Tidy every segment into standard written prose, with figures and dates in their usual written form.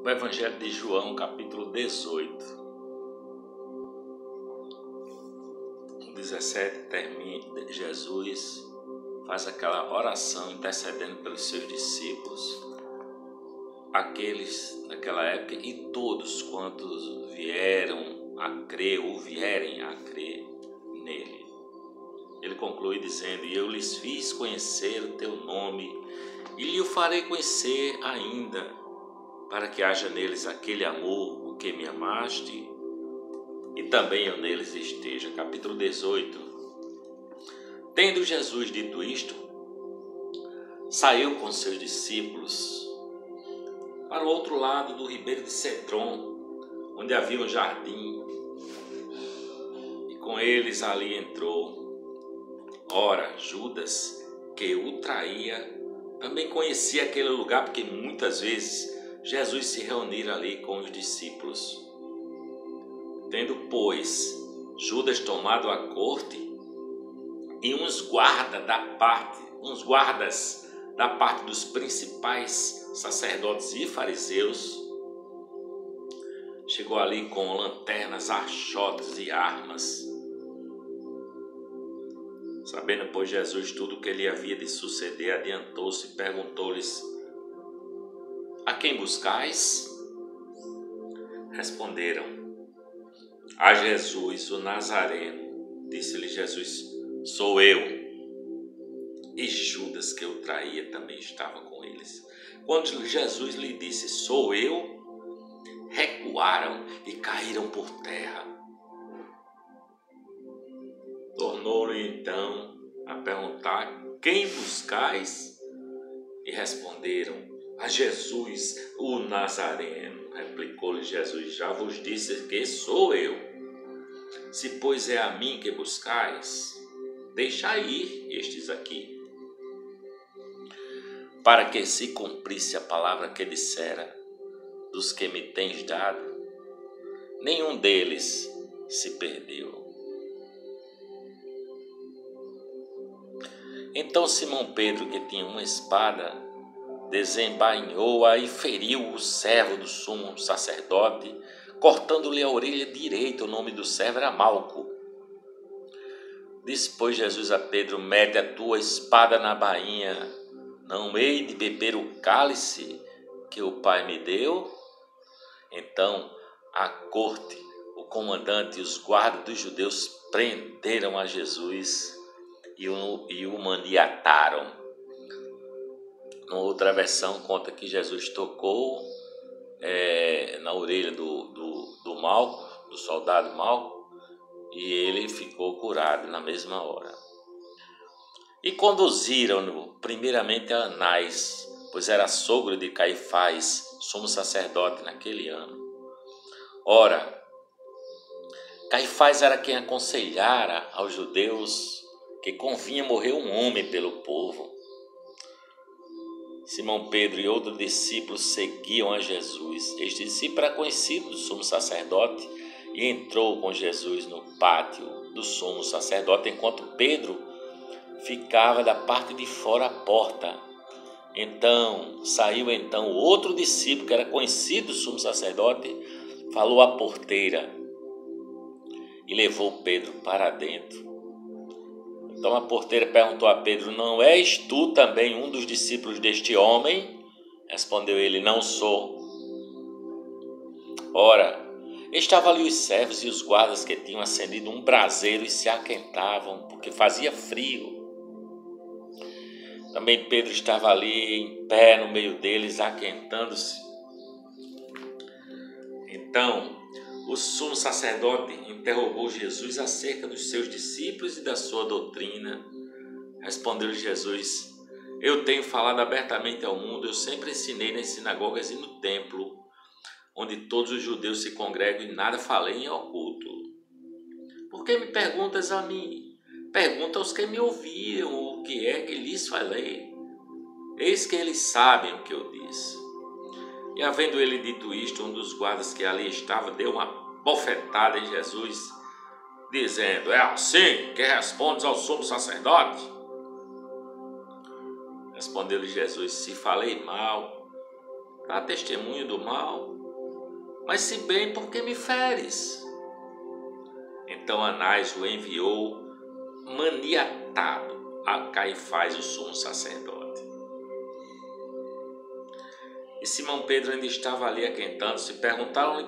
O Evangelho de João, capítulo 18. 17 termina, Jesus faz aquela oração intercedendo pelos seus discípulos, aqueles daquela época e todos quantos vieram a crer ou vierem a crer nele. Ele conclui dizendo: e eu lhes fiz conhecer o teu nome e lhe o farei conhecer ainda, para que haja neles aquele amor com que me amaste e também eu neles esteja. Capítulo 18. Tendo Jesus dito isto, saiu com seus discípulos para o outro lado do ribeiro de Cedron, onde havia um jardim, e com eles ali entrou. Ora, Judas, que o traía, também conhecia aquele lugar, porque muitas vezes Jesus se reunira ali com os discípulos. Tendo, pois, Judas tomado a corte e uns guardas da parte dos principais sacerdotes e fariseus, chegou ali com lanternas, achotes e armas. Sabendo, pois, Jesus tudo o que lhe havia de suceder, adiantou-se e perguntou-lhes: a quem buscais? Responderam: a Jesus, o Nazareno. Disse-lhe Jesus: sou eu. E Judas, que o traía, também estava com eles. Quando Jesus lhe disse: sou eu, recuaram e caíram por terra. Tornou-lhe então a perguntar: quem buscais? E responderam: a Jesus, o Nazareno. Replicou-lhe Jesus: já vos disse que sou eu. Se, pois, é a mim que buscais, deixai ir estes aqui, para que se cumprisse a palavra que dissera: dos que me tens dado, nenhum deles se perdeu. Então Simão Pedro, que tinha uma espada, desembainhou-a e feriu o servo do sumo sacerdote, cortando-lhe a orelha direita. O nome do servo era Malco. Disse, pois, Jesus a Pedro: mete a tua espada na bainha, não hei de beber o cálice que o Pai me deu? Então a corte, o comandante e os guardas dos judeus prenderam a Jesus e o maniataram. Numa outra versão conta que Jesus tocou na orelha do Malco, do soldado Malco, e ele ficou curado na mesma hora. E conduziram-no primeiramente a Anás, pois era sogro de Caifás, sumo sacerdote naquele ano. Ora, Caifás era quem aconselhara aos judeus que convinha morrer um homem pelo povo. Simão Pedro e outro discípulo seguiam a Jesus. Este discípulo era conhecido do sumo sacerdote e entrou com Jesus no pátio do sumo sacerdote, enquanto Pedro ficava da parte de fora à porta. Saiu outro discípulo que era conhecido do sumo sacerdote, falou à porteira e levou Pedro para dentro. Então a porteira perguntou a Pedro: não és tu também um dos discípulos deste homem? Respondeu ele: não sou. Ora, estavam ali os servos e os guardas que tinham acendido um braseiro e se aquentavam, porque fazia frio. Também Pedro estava ali em pé no meio deles, aquentando-se. Então o sumo sacerdote interrogou Jesus acerca dos seus discípulos e da sua doutrina. Respondeu-lhe Jesus: eu tenho falado abertamente ao mundo, eu sempre ensinei nas sinagogas e no templo, onde todos os judeus se congregam, e nada falei em oculto. Por que me perguntas a mim? Pergunta aos que me ouviram o que é que lhes falei. Eis que eles sabem o que eu disse. E havendo ele dito isto, um dos guardas que ali estava deu uma bofetada em Jesus, dizendo: é assim que respondes ao sumo sacerdote? Respondeu-lhe Jesus: se falei mal, dá testemunho do mal, mas se bem, por que me feres? Então Anás o enviou maniatado a Caifás, o sumo sacerdote. E Simão Pedro ainda estava ali aquentando-se. Perguntaram-lhe,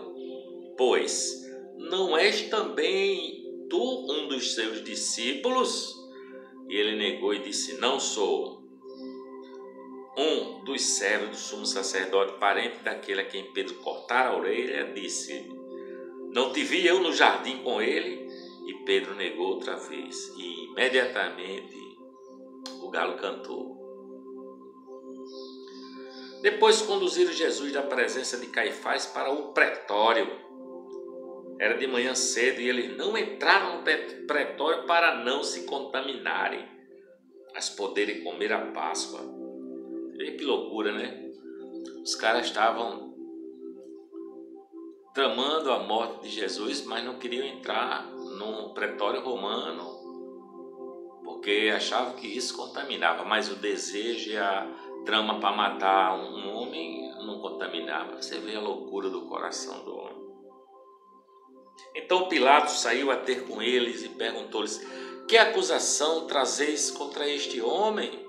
pois, não és também tu um dos seus discípulos? E ele negou e disse, não sou. Um dos servos do sumo sacerdote, parente daquele a quem Pedro cortara a orelha, disse, não te vi eu no jardim com ele? E Pedro negou outra vez. E imediatamente o galo cantou. Depois conduziram Jesus da presença de Caifás para o pretório. Era de manhã cedo e eles não entraram no pretório para não se contaminarem, mas poderem comer a Páscoa. Vê que loucura, né? Os caras estavam tramando a morte de Jesus, mas não queriam entrar no pretório romano, porque achavam que isso contaminava, mas o desejo e a trama para matar um homem não contaminava. Você vê a loucura do coração do homem. Então Pilatos saiu a ter com eles e perguntou-lhes, que acusação trazeis contra este homem?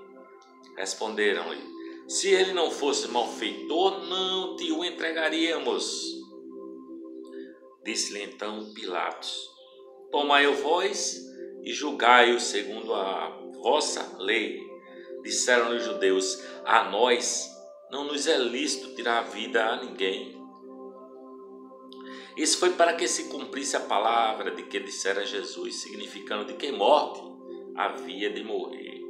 Responderam-lhe, se ele não fosse malfeitor, não te o entregaríamos. Disse-lhe então Pilatos, tomai-o vós e julgai-o segundo a vossa lei. Disseram-lhe os judeus, a nós não nos é lícito tirar a vida a ninguém. Isso foi para que se cumprisse a palavra de que dissera Jesus, significando de que morte havia de morrer.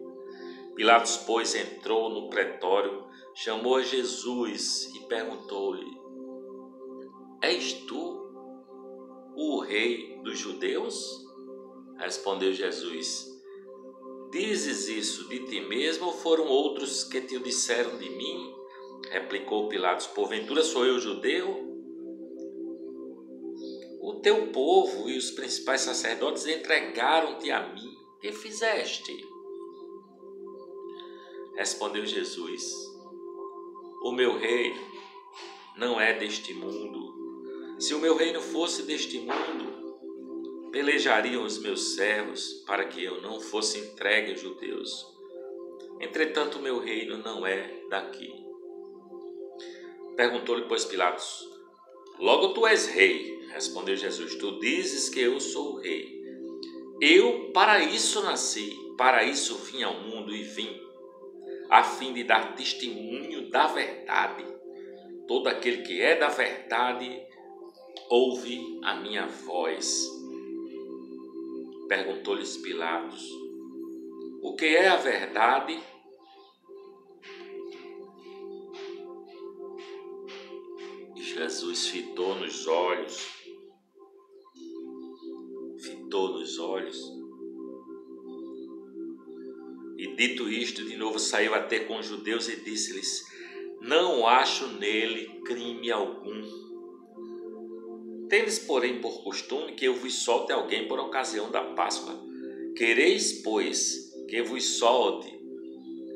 Pilatos, pois, entrou no pretório, chamou a Jesus e perguntou-lhe, és tu o rei dos judeus? Respondeu Jesus, dizes isso de ti mesmo ou foram outros que te o disseram de mim? Replicou Pilatos, porventura sou eu judeu? O teu povo e os principais sacerdotes entregaram-te a mim. Que fizeste? Respondeu Jesus, o meu reino não é deste mundo. Se o meu reino fosse deste mundo, pelejariam os meus servos para que eu não fosse entregue aos judeus. Entretanto, o meu reino não é daqui. Perguntou-lhe, pois, Pilatos, logo tu és rei. Respondeu Jesus, tu dizes que eu sou o rei. Eu para isso nasci, para isso vim ao mundo e vim, a fim de dar testemunho da verdade. Todo aquele que é da verdade ouve a minha voz. Perguntou-lhes Pilatos, o que é a verdade? E Jesus fitou nos olhos, e dito isto, de novo saiu a ter com os judeus e disse-lhes, não acho nele crime algum. Tendes, porém, por costume que eu vos solte alguém por ocasião da Páscoa. Quereis, pois, que vos solte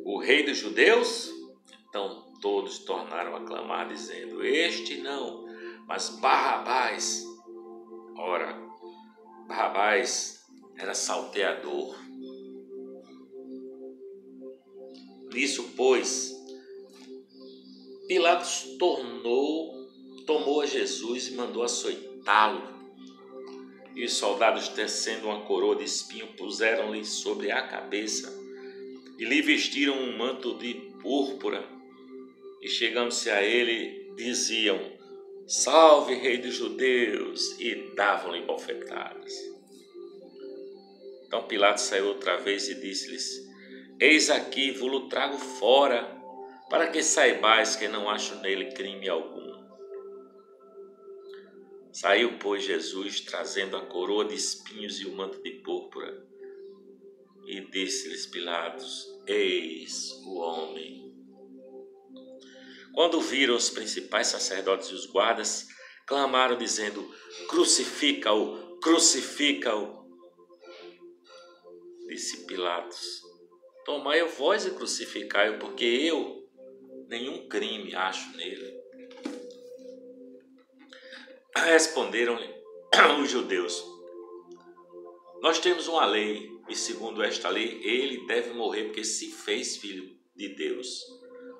o rei dos judeus? Então todos tornaram a clamar, dizendo, este não, mas Barrabás. Ora, Barrabás era salteador. Nisso, pois, Pilatos tomou a Jesus e mandou açoitá-lo. E os soldados, tecendo uma coroa de espinho, puseram-lhe sobre a cabeça e lhe vestiram um manto de púrpura. E chegando-se a ele, diziam, salve, rei dos judeus, e davam-lhe bofetadas. Então Pilatos saiu outra vez e disse-lhes, eis aqui, vos-lo trago fora, para que saibais que não acho nele crime algum. Saiu, pois, Jesus, trazendo a coroa de espinhos e o manto de púrpura, e disse-lhes Pilatos, eis o homem. Quando viram os principais sacerdotes e os guardas, clamaram, dizendo, crucifica-o, crucifica-o. Disse Pilatos, tomai-o vós e crucificai-o, porque eu nenhum crime acho nele. Responderam-lhe os judeus: nós temos uma lei, e segundo esta lei, ele deve morrer porque se fez filho de Deus.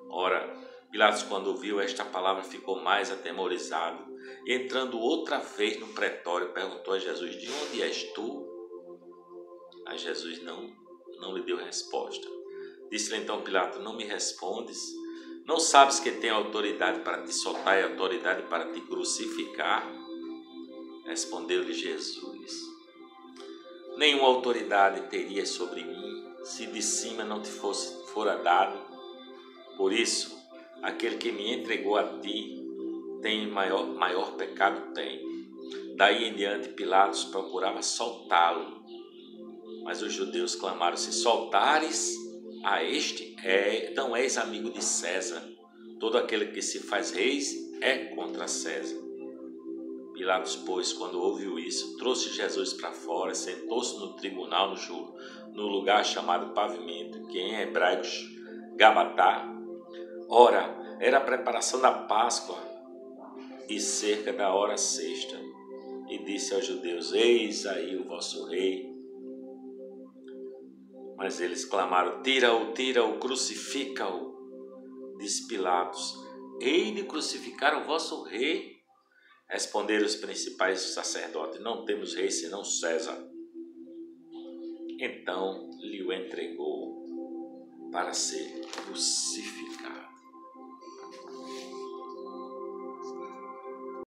Ora, Pilatos, quando ouviu esta palavra, ficou mais atemorizado, e entrando outra vez no pretório, perguntou a Jesus: de onde és tu? A Jesus não lhe deu resposta. Disse-lhe então Pilatos: não me respondes? Não sabes que tenho autoridade para te soltar e autoridade para te crucificar? Respondeu-lhe Jesus: nenhuma autoridade terias sobre mim, se de cima não te fora dado. Por isso, aquele que me entregou a ti tem maior pecado tem. Daí em diante Pilatos procurava soltá-lo, mas os judeus clamaram: se soltares a este, não és amigo de César. Todo aquele que se faz reis é contra César. Pilatos, pois, quando ouviu isso, trouxe Jesus para fora, sentou-se no tribunal no lugar chamado Pavimento, que em hebraico Gabatá. Ora, era a preparação da Páscoa e cerca da hora sexta. E disse aos judeus: eis aí o vosso rei. Mas eles clamaram: tira-o, crucifica-o. Disse Pilatos: hei de crucificar o vosso rei? Responderam os principais sacerdotes: não temos rei senão César. Então lhe o entregou para ser crucificado.